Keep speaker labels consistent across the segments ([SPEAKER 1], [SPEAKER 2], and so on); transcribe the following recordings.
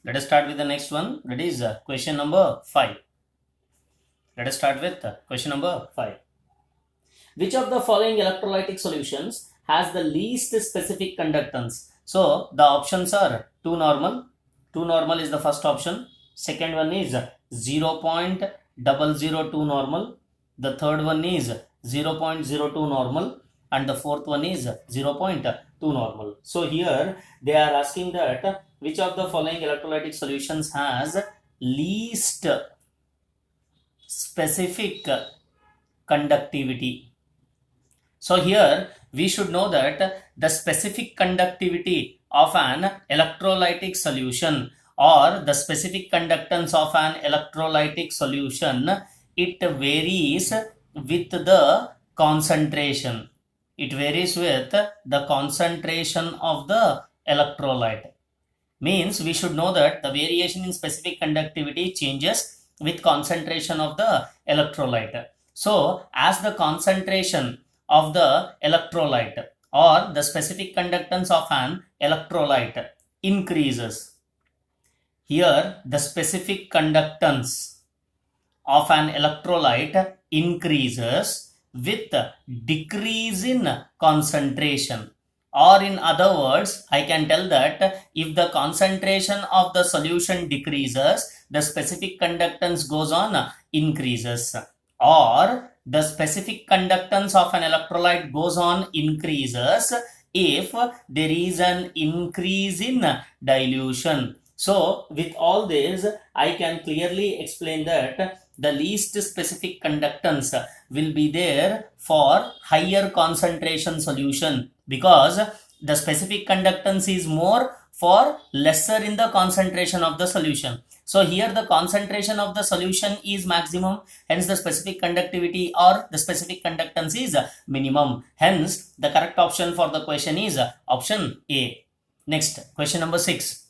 [SPEAKER 1] Let us start with the next one. That is question number 5. Let us start with question number 5. Which of the following electrolytic solutions has the least specific conductance? So the options are 2 normal. 2 normal is the first option. Second one is 0.002 normal. The third one is 0.02 normal. And the fourth one is 0.2 normal. So here they are asking that which of the following electrolytic solutions has least specific conductivity. So here we should know that the specific conductivity of an electrolytic solution or the specific conductance of an electrolytic solution, it varies with the concentration. It varies with the concentration of the electrolyte. Means we should know that the variation in specific conductivity changes with concentration of the electrolyte. So as the concentration of the electrolyte or the specific conductance of an electrolyte increases, here the specific conductance of an electrolyte increases with decrease in concentration. Or in other words, I can tell that if the concentration of the solution decreases, the specific conductance goes on increases. Or the specific conductance of an electrolyte goes on increases if there is an increase in dilution. So with all this, I can clearly explain that the least specific conductance will be there for higher concentration solution, because the specific conductance is more for lesser in the concentration of the solution. So here the concentration of the solution is maximum, hence the specific conductivity or the specific conductance is minimum. Hence the correct option for the question is option A. Next, question number 6.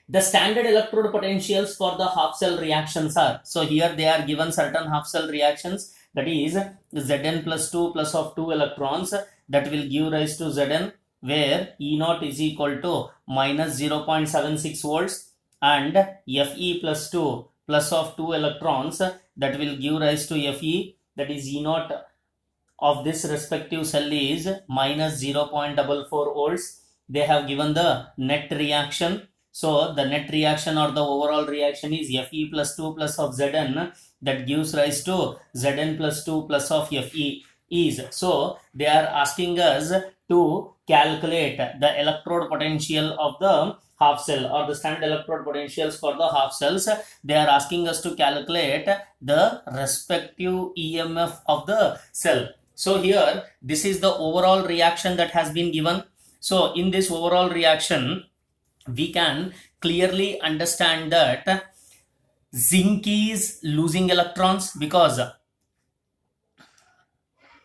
[SPEAKER 1] The standard electrode potentials for the half cell reactions are, so here they are given certain half cell reactions, that is Zn plus 2 plus of 2 electrons, that will give rise to Zn, where E0 is equal to minus 0.76 volts, and Fe plus 2 plus of 2 electrons, that will give rise to Fe, that is E0 of this respective cell is minus 0.44 volts. They have given the net reaction. So the net reaction or the overall reaction is Fe plus 2 plus of Zn, that gives rise to Zn plus 2 plus of Fe is. So they are asking us to calculate the electrode potential of the half cell or the standard electrode potentials for the half cells. They are asking us to calculate the respective EMF of the cell. So here this is the overall reaction that has been given. So in this overall reaction, we can clearly understand that zinc is losing electrons, because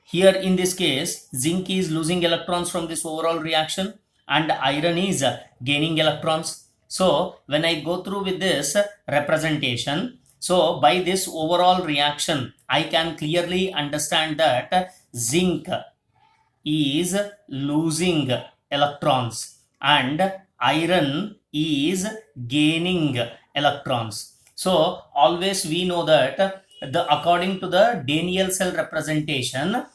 [SPEAKER 1] here in this case zinc is losing electrons from this overall reaction and iron is gaining electrons. So when I go through with this representation, so by this overall reaction I can clearly understand that zinc is losing electrons and iron is gaining electrons. So always we know that according to the Daniell cell representation,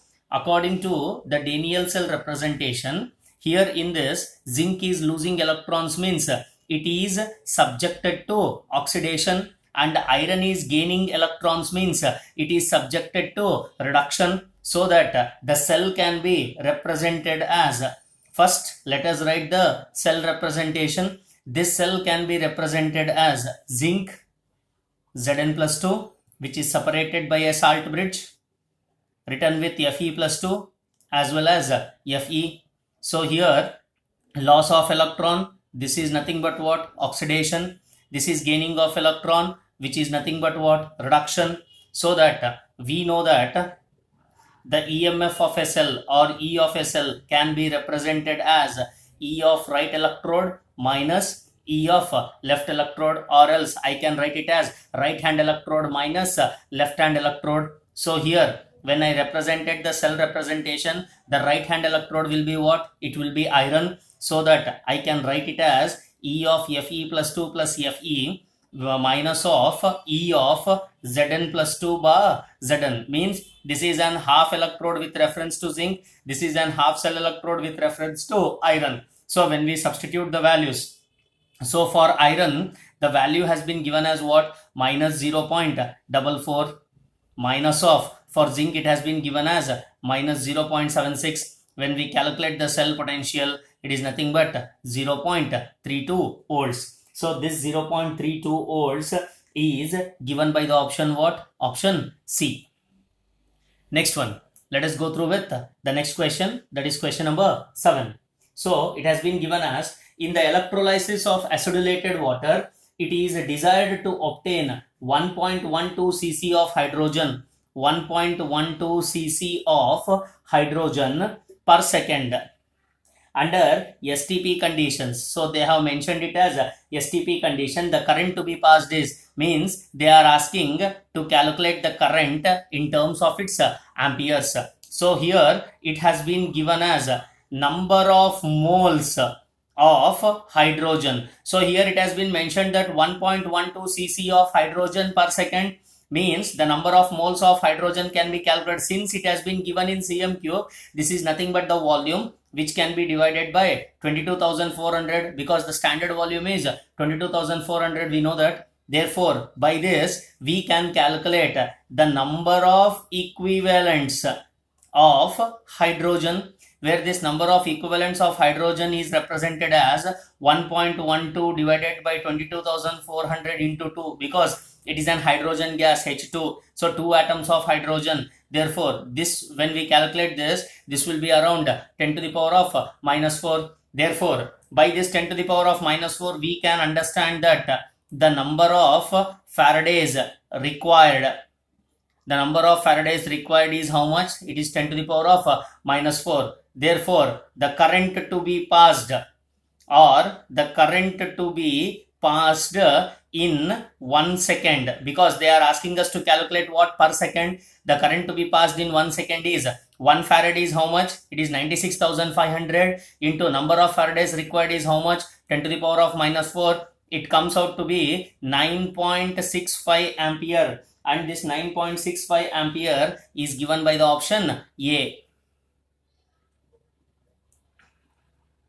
[SPEAKER 1] here in this zinc is losing electrons means it is subjected to oxidation, and iron is gaining electrons means it is subjected to reduction, so that the cell can be represented as, first let us write the cell representation. This cell can be represented as zinc Zn plus 2, which is separated by a salt bridge, written with Fe plus 2 as well as Fe. So here loss of electron, this is nothing but what? Oxidation. This is gaining of electron, which is nothing but what? Reduction. So that we know that the EMF of a cell or E of a cell can be represented as E of right electrode minus E of left electrode, or else I can write it as right hand electrode minus left hand electrode. So here when I represented the cell representation, the right hand electrode will be what? It will be iron, so that I can write it as E of Fe plus 2 plus Fe minus of E of Zn plus 2 bar Zn, means this is an half electrode with reference to zinc, this is an half cell electrode with reference to iron. So when we substitute the values, so for iron the value has been given as what? Minus 0.44, minus of, for zinc it has been given as minus 0.76. When we calculate the cell potential, it is nothing but 0.32 volts. So this 0.32 volts is given by the option what? Option C. Next one, let us go through with the next question, that is question number 7. So it has been given as, in the electrolysis of acidulated water, it is desired to obtain 1.12 cc of hydrogen, 1.12 cc of hydrogen per second under STP conditions. So they have mentioned it as a STP condition. The current to be passed is, means they are asking to calculate the current in terms of its amperes. So here it has been given as number of moles of hydrogen. So here it has been mentioned that 1.12 cc of hydrogen per second, means the number of moles of hydrogen can be calculated. Since it has been given in cm cube, this is nothing but the volume, which can be divided by 22,400, because the standard volume is 22,400, we know that. Therefore by this we can calculate the number of equivalents of hydrogen, where this number of equivalents of hydrogen is represented as 1.12 divided by 22,400 into 2, because it is an hydrogen gas H2, so 2 atoms of hydrogen. Therefore this, when we calculate this, this will be around 10 to the power of minus 4. Therefore by this 10 to the power of minus 4 we can understand that the number of Faradays required, the number of Faradays required is how much? It is 10 to the power of minus 4. Therefore the current to be passed, or the current to be passed in 1 second, because they are asking us to calculate what per second. The current to be passed in 1 second is 1 Farad is how much? It is 96,500 into number of Faradays required is how much? 10 to the power of minus 4. It comes out to be 9.65 ampere, and this 9.65 ampere is given by the option A.